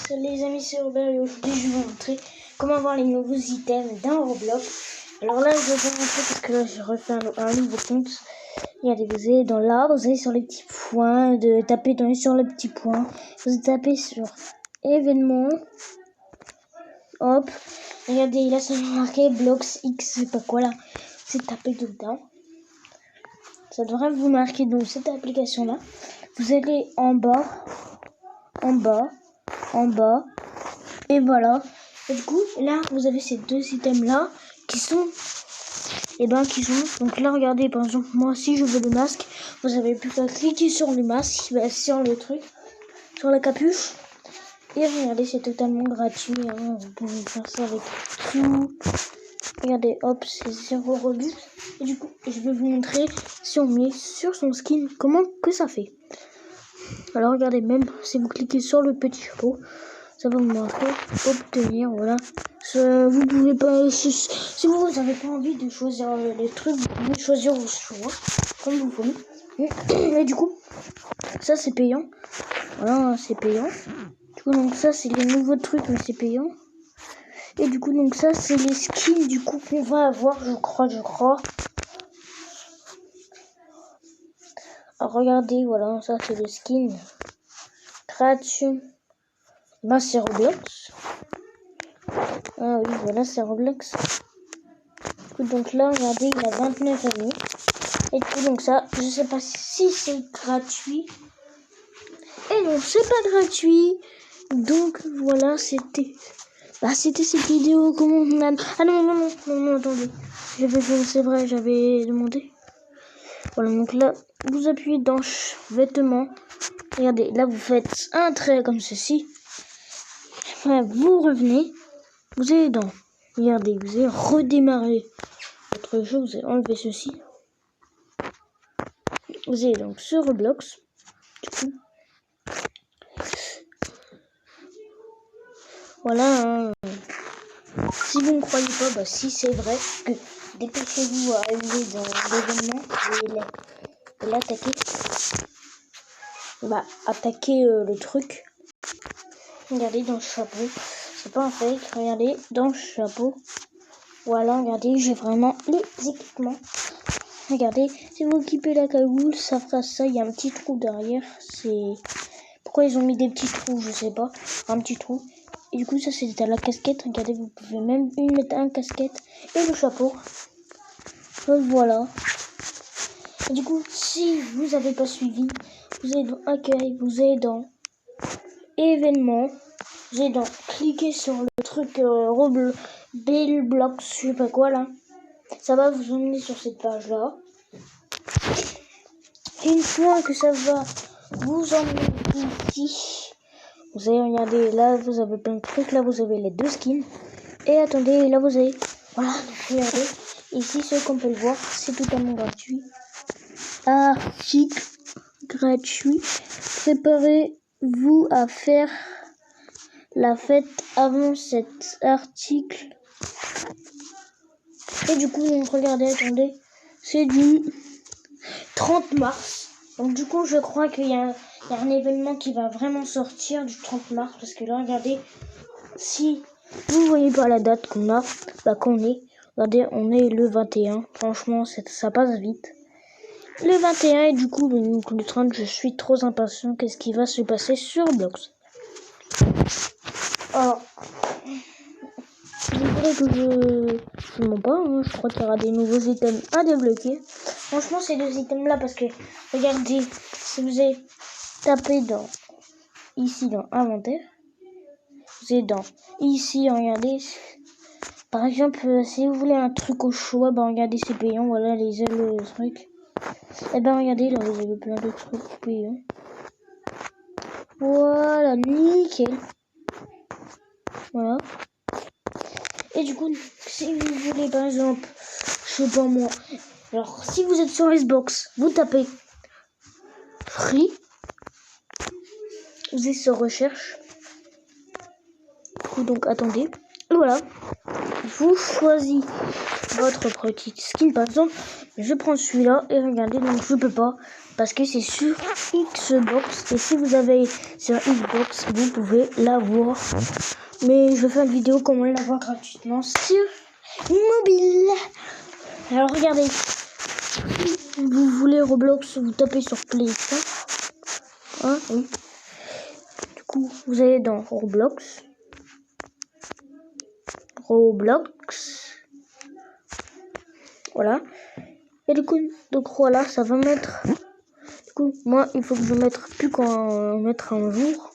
Les amis, c'est Robert et aujourd'hui je vais vous montrer comment avoir les nouveaux items dans Roblox. Alors là je vais vous montrer parce que là j'ai refait un nouveau compte. Regardez, vous allez dans là, vous allez sur les petits points, tapez sur le petit point, vous tapez sur événements, hop, regardez là ça va marquer Blox X, je sais pas quoi là, c'est tapé dedans. Ça devrait vous marquer donc cette application là. Vous allez en bas, et voilà. Et du coup, là, vous avez ces deux items là qui sont, donc là, regardez, par exemple, moi, si je veux le masque, vous avez plus qu'à cliquer sur le masque, sur le truc, sur la capuche. Et regardez, c'est totalement gratuit, hein. Vous pouvez faire ça avec tout. Regardez, hop, c'est 0 Robux. Et du coup, je vais vous montrer si on met sur son skin, comment que ça fait. Alors regardez, même si vous cliquez sur le petit chapeau, ça va vous montrer obtenir, voilà. Vous pouvez pas, si vous n'avez pas envie de choisir les trucs, vous pouvez choisir vos choix, comme vous voulez. Et du coup, ça c'est payant. Voilà, c'est payant. Du coup, donc ça c'est les nouveaux trucs, mais c'est payant. Et du coup, donc ça c'est les skins du coup qu'on va avoir, je crois. Alors regardez, voilà, ça c'est le skin. Création. Ben c'est Roblox. Ah oui, voilà, c'est Roblox. Donc là, regardez, il a 29 amis. Et du coup, donc ça, je sais pas si c'est gratuit. Et non, c'est pas gratuit. Donc voilà, c'était cette vidéo. Comment on a... Ah non, attendez. C'est vrai, j'avais demandé. Voilà, donc là, vous appuyez dans vêtements. Regardez, là, vous faites un trait comme ceci. Après, vous revenez. Vous allez dans... Regardez, vous allez redémarrer votre jeu. Vous allez enlever ceci. Vous allez donc sur Roblox. Du coup, voilà. Si vous ne croyez pas, si c'est vrai, que dépêchez-vous à aller dans l'événement et l'attaquer. Attaquer le truc. Regardez dans le chapeau. C'est pas un fake. Regardez dans le chapeau. Voilà, regardez, j'ai vraiment les équipements. Regardez, si vous équipez la cagoule, ça fera ça. Il y a un petit trou derrière. Pourquoi ils ont mis des petits trous, je sais pas. Un petit trou. Et du coup, ça c'est à la casquette. Regardez, vous pouvez même mettre un casquette et le chapeau. Voilà. Et du coup, si vous n'avez pas suivi, vous allez dans accueil, vous allez dans événements, vous allez dans cliquer sur le truc Roblox, je sais pas quoi là. Ça va vous emmener sur cette page là. Et une fois que ça va vous emmener ici, vous allez regarder, là vous avez plein de trucs, là vous avez les deux skins. Et attendez, là vous avez, voilà, regardez, ici ce qu'on peut le voir, c'est totalement gratuit. Article gratuit, préparez-vous à faire la fête avant cet article. Et du coup, regardez, attendez, c'est du 30 mars. Donc du coup, je crois qu'il y a un événement qui va vraiment sortir du 30 mars. Parce que là, regardez, si vous voyez pas la date qu'on a, regardez, on est le 21. Franchement, ça passe vite. Le 21 et du coup, le 30, je suis trop impatient. Qu'est-ce qui va se passer sur Blox? Alors, je voudrais que je ne mens pas, hein, je crois qu'il y aura des nouveaux items à débloquer. Franchement, ces deux items là, parce que regardez, si vous avez tapé ici dans inventaire, vous êtes dans ici, regardez. Par exemple, si vous voulez un truc au choix, regardez, c'est payant. Voilà les ailes, trucs. Et regardez, là vous avez plein de trucs payants. Voilà, nickel. Voilà. Et du coup, si vous voulez par exemple, je sais pas moi, alors si vous êtes sur Xbox, vous tapez free, vous êtes sur recherche. Du coup, donc attendez, Et voilà, vous choisissez votre petite skin. Par exemple, je prends celui-là et regardez, donc je peux pas parce que c'est sur Xbox. Et si vous avez sur Xbox, vous pouvez l'avoir. Mais je fais une vidéo comment l'avoir gratuitement sur mobile. Alors regardez, si vous voulez Roblox, vous tapez sur Play Store. Hein, oui. Du coup, vous allez dans Roblox. Voilà. Et du coup, donc voilà, ça va mettre. Du coup, moi, il faut que je mette plus qu'en mettre un jour.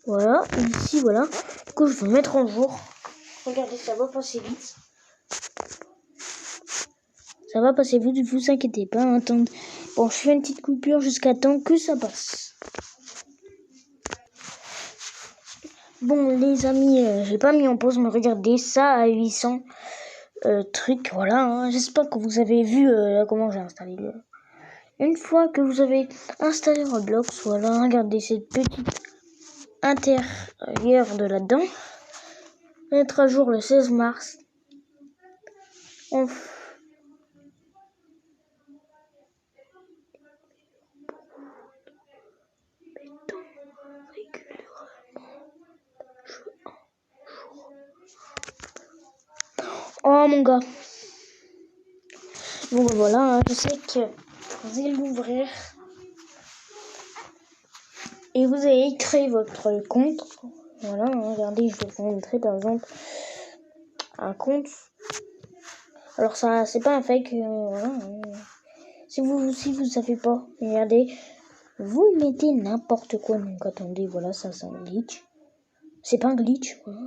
Voilà. Et ici, voilà. Du coup, je vais mettre en jour. Regardez, ça va passer vite. Ça va passer vite, ne vous inquiétez pas. Attendez. Bon, je fais une petite coupure jusqu'à temps que ça passe. Bon, les amis, j'ai pas mis en pause, mais regardez, ça à 800 trucs, voilà. Hein. J'espère que vous avez vu comment j'ai installé le... Une fois que vous avez installé Roblox, voilà, regardez cette petite intérieur de là-dedans. Mettre à jour le 16 mars. Oh mon gars. Bon ben voilà, hein, je sais que vous allez l'ouvrir. Et vous allez créer votre compte. Voilà, hein, regardez, je vais vous montrer par exemple un compte. Alors ça, c'est pas un fake. Voilà, hein. Si vous savez pas, regardez, vous mettez n'importe quoi. Donc attendez, voilà, ça c'est un glitch. C'est pas un glitch. Voilà.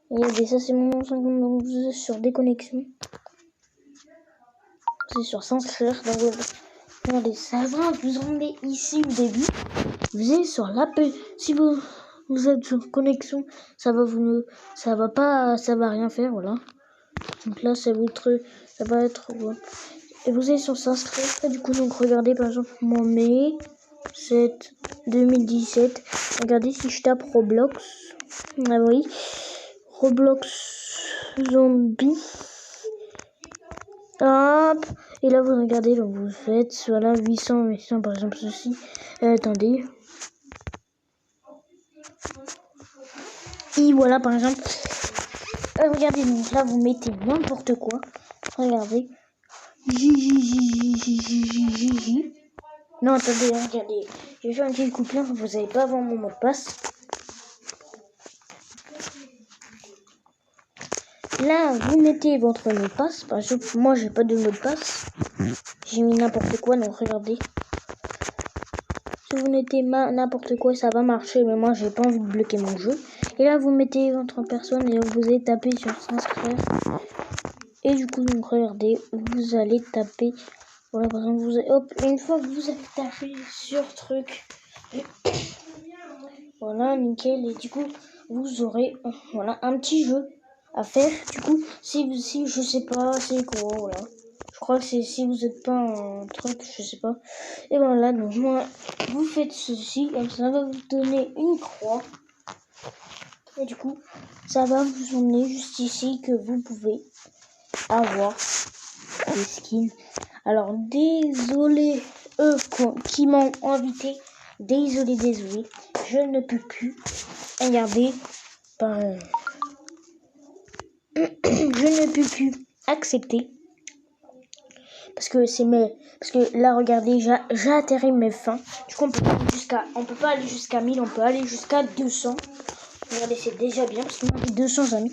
Regardez, ça c'est mon 50, donc vous êtes sur déconnexion. C'est sur s'inscrire. Donc regardez, ça va, vous rendez ici au début. Vous êtes sur l'app. Si vous êtes sur connexion, ça va rien faire, voilà. Donc là, ça va être, ouais. Et vous êtes sur s'inscrire. Et du coup, donc regardez par exemple mon mai 7 2017. Regardez si je tape Roblox. Ah oui, Roblox Zombie. Hop. Et là, vous regardez, donc vous faites, voilà, 800 par exemple, ceci. Attendez. Et voilà, par exemple. Regardez, donc là, vous mettez n'importe quoi. Regardez. Non, attendez, regardez. Je vais faire une petite coupure, vous n'allez pas avoir mon mot de passe. Là, vous mettez votre mot de passe. Par exemple, moi, j'ai pas de mot de passe. J'ai mis n'importe quoi, donc regardez. Si vous mettez n'importe quoi, ça va marcher, mais moi, j'ai pas envie de bloquer mon jeu. Et là, vous mettez votre personne et vous allez taper sur s'inscrire. Et du coup, donc regardez, vous allez taper. Voilà, par exemple, hop, une fois que vous avez tapé sur truc, voilà, nickel. Et du coup, vous aurez, voilà, un petit jeu à faire. Du coup, si je sais pas, c'est quoi, voilà. Je crois que c'est si vous n'êtes pas un truc, je sais pas. Et voilà, donc moi, vous faites ceci, comme ça va vous donner une croix. Et du coup, ça va vous emmener juste ici que vous pouvez avoir des skins. Alors, désolé, eux qui m'ont invité. Désolé. Je ne peux plus. Regardez. Je ne peux plus accepter. Parce que là, regardez, j'ai atterri mes fins. Du coup, on peut pas aller jusqu'à 1000, on peut aller jusqu'à 200. Regardez, c'est déjà bien, parce que moi, j'ai 200 amis.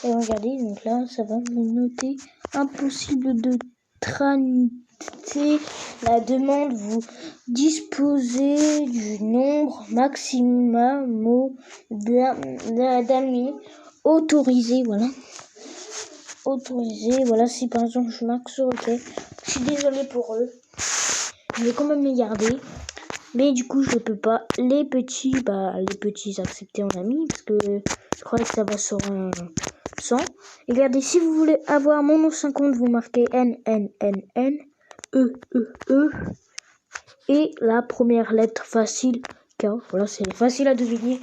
Et regardez, donc là, ça va me noter. Impossible de trinité. La demande, vous disposez du nombre maximum d'amis autorisés, voilà. Autorisé, voilà, si par exemple je marque sur OK, je suis désolée pour eux, je vais quand même les garder, mais du coup je peux pas les petits accepter en ami, parce que je crois que ça va sur un 100. Et regardez, si vous voulez avoir mon ancien compte, vous marquez NNNN E et la première lettre facile K, voilà, c'est facile à deviner.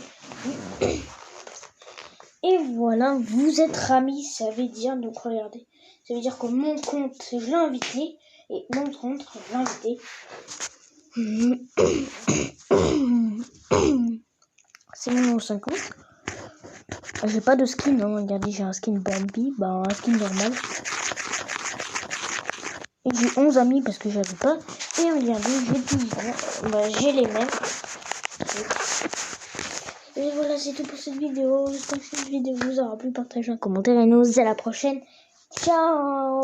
Et voilà, vous êtes ramis, ça veut dire, donc regardez, ça veut dire que mon compte, je l'ai invité, et mon compte, je l'ai invité. C'est mon 5 compte. J'ai pas de skin, hein. Regardez, j'ai un skin Bambi, bah un skin normal. Et j'ai 11 amis parce que j'avais pas. Et regardez, j'ai 12 ans, bah j'ai les mêmes. Et voilà, c'est tout pour cette vidéo. J'espère que cette vidéo vous aura plu. Partagez un commentaire et nous à la prochaine. Ciao.